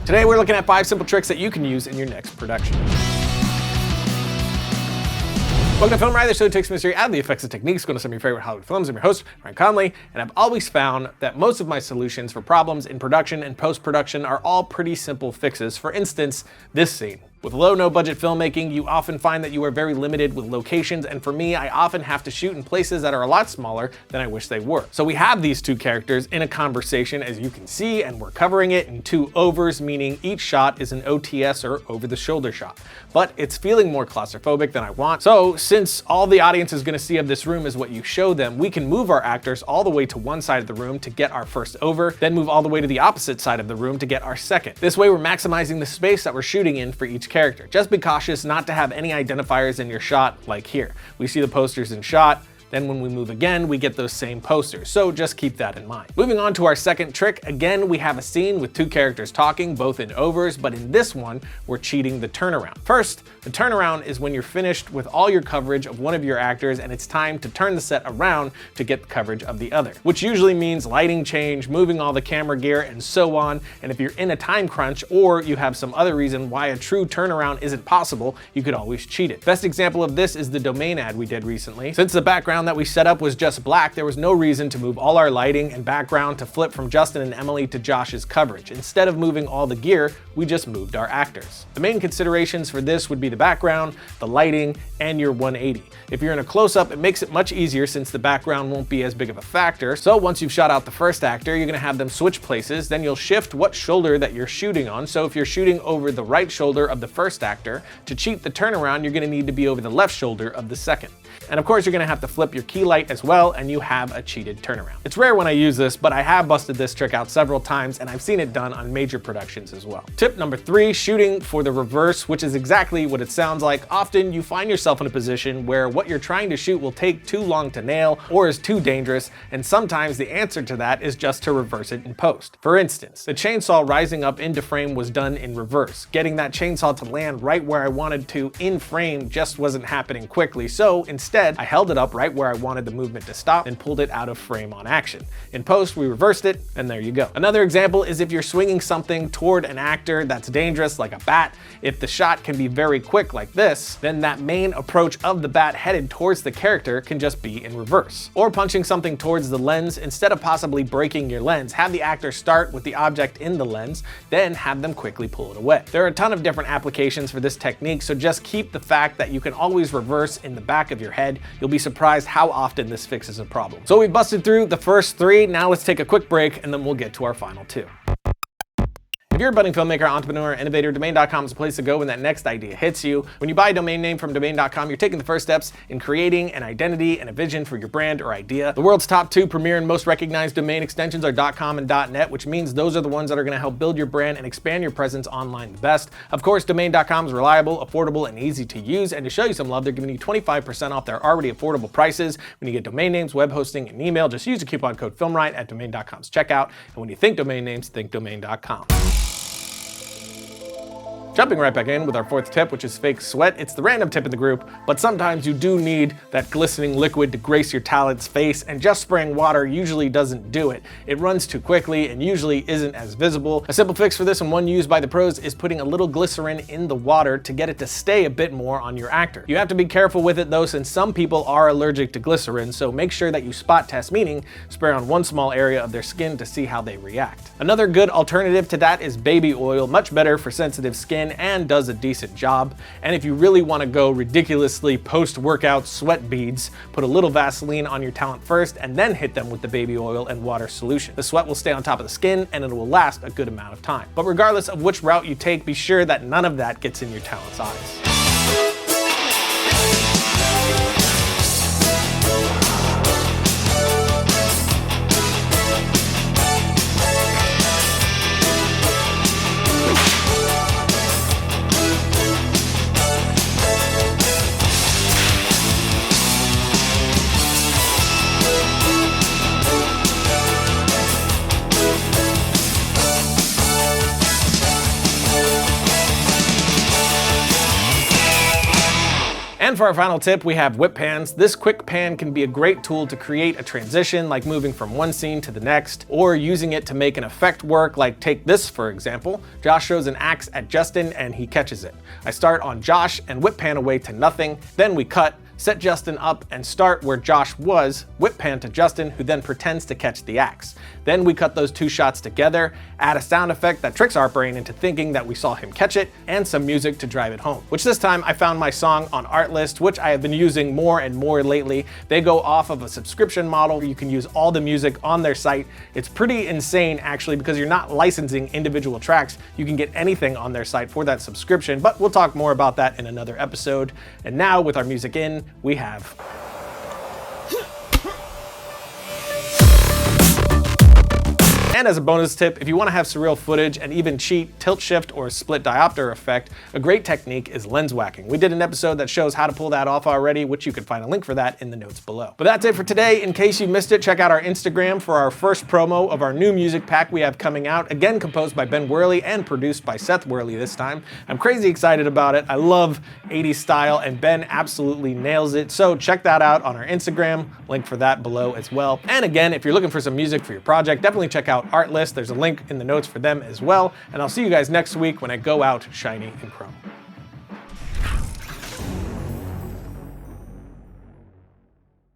Today we're looking at 5 simple tricks that you can use in your next production. Welcome to Film Riot, the show that takes mystery out of the effects and techniques, going to some of your favorite Hollywood films. I'm your host, Ryan Conley, and I've always found that most of my solutions for problems in production and post-production are all pretty simple fixes. For instance, this scene. With low, no-budget filmmaking, you often find that you are very limited with locations, and for me, I often have to shoot in places that are a lot smaller than I wish they were. So we have these two characters in a conversation, as you can see, and we're covering it in 2 overs, meaning each shot is an OTS or over-the-shoulder shot. But it's feeling more claustrophobic than I want. So since all the audience is going to see of this room is what you show them, we can move our actors all the way to one side of the room to get our first over, then move all the way to the opposite side of the room to get our second. This way we're maximizing the space that we're shooting in for each character. Just be cautious not to have any identifiers in your shot, like here. We see the posters in shot, then when we move again, we get those same posters, so just keep that in mind. Moving on to our second trick, again, we have a scene with 2 characters talking, both in overs, but in this one, we're cheating the turnaround. First, the turnaround is when you're finished with all your coverage of one of your actors and it's time to turn the set around to get coverage of the other, which usually means lighting change, moving all the camera gear, and so on. And if you're in a time crunch or you have some other reason why a true turnaround isn't possible, you could always cheat it. Best example of this is the Domain ad we did recently. Since the background that we set up was just black, there was no reason to move all our lighting and background to flip from Justin and Emily to Josh's coverage. Instead of moving all the gear, we just moved our actors. The main considerations for this would be the background, the lighting, and your 180. If you're in a close-up, it makes it much easier since the background won't be as big of a factor. So once you've shot out the first actor, you're gonna have them switch places, then you'll shift what shoulder that you're shooting on. So if you're shooting over the right shoulder of the first actor, to cheat the turnaround, you're gonna need to be over the left shoulder of the second. And of course, you're gonna have to flip your key light as well, and you have a cheated turnaround. It's rare when I use this, but I have busted this trick out several times, and I've seen it done on major productions as well. Tip number 3, shooting for the reverse, which is exactly what it sounds like. Often you find yourself in a position where what you're trying to shoot will take too long to nail or is too dangerous, and sometimes the answer to that is just to reverse it in post. For instance, the chainsaw rising up into frame was done in reverse. Getting that chainsaw to land right where I wanted to in frame just wasn't happening quickly, so instead I held it up right where I wanted the movement to stop and pulled it out of frame on action. In post, we reversed it, and there you go. Another example is if you're swinging something toward an actor that's dangerous, like a bat. If the shot can be very quick like this, then that main approach of the bat headed towards the character can just be in reverse. Or punching something towards the lens, instead of possibly breaking your lens, have the actor start with the object in the lens, then have them quickly pull it away. There are a ton of different applications for this technique, so just keep the fact that you can always reverse in the back of your head. You'll be surprised how often this fixes a problem. So we busted through the first 3, now let's take a quick break and then we'll get to our final 2. If you're a budding filmmaker, entrepreneur, innovator, Domain.com is a place to go when that next idea hits you. When you buy a domain name from Domain.com, you're taking the first steps in creating an identity and a vision for your brand or idea. The world's top 2 premier and most recognized domain extensions are .com and .net, which means those are the ones that are going to help build your brand and expand your presence online the best. Of course, Domain.com is reliable, affordable, and easy to use, and to show you some love, they're giving you 25% off their already affordable prices when you get domain names, web hosting, and email. Just use the coupon code FilmRiot at Domain.com's checkout, and when you think domain names, think Domain.com. Jumping right back in with our 4th tip, which is fake sweat. It's the random tip in the group, but sometimes you do need that glistening liquid to grace your talent's face, and just spraying water usually doesn't do it. It runs too quickly and usually isn't as visible. A simple fix for this, and one used by the pros, is putting a little glycerin in the water to get it to stay a bit more on your actor. You have to be careful with it though, since some people are allergic to glycerin, so make sure that you spot test, meaning spray on one small area of their skin to see how they react. Another good alternative to that is baby oil, much better for sensitive skin and does a decent job. And if you really want to go ridiculously post-workout sweat beads, put a little Vaseline on your talent first and then hit them with the baby oil and water solution. The sweat will stay on top of the skin and it will last a good amount of time. But regardless of which route you take, be sure that none of that gets in your talent's eyes. And for our final tip, we have whip pans. This quick pan can be a great tool to create a transition, like moving from one scene to the next, or using it to make an effect work, like take this for example. Josh throws an axe at Justin and he catches it. I start on Josh and whip pan away to nothing, then we cut, set Justin up and start where Josh was, whip pan to Justin, who then pretends to catch the axe. Then we cut those two shots together, add a sound effect that tricks our brain into thinking that we saw him catch it, and some music to drive it home. Which this time I found my song on Artlist, which I have been using more and more lately. They go off of a subscription model where you can use all the music on their site. It's pretty insane actually, because you're not licensing individual tracks. You can get anything on their site for that subscription, but we'll talk more about that in another episode. And now with our music in, we have And as a bonus tip, if you want to have surreal footage and even cheat tilt shift or split diopter effect, a great technique is lens whacking. We did an episode that shows how to pull that off already, which you can find a link for that in the notes below. But that's it for today. In case you missed it, check out our Instagram for our first promo of our new music pack we have coming out, again composed by Ben Worley and produced by Seth Worley this time. I'm crazy excited about it. I love 80s style and Ben absolutely nails it. So check that out on our Instagram, link for that below as well. And again, if you're looking for some music for your project, definitely check out Artlist. There's a link in the notes for them as well. And I'll see you guys next week when I go out shiny and chrome.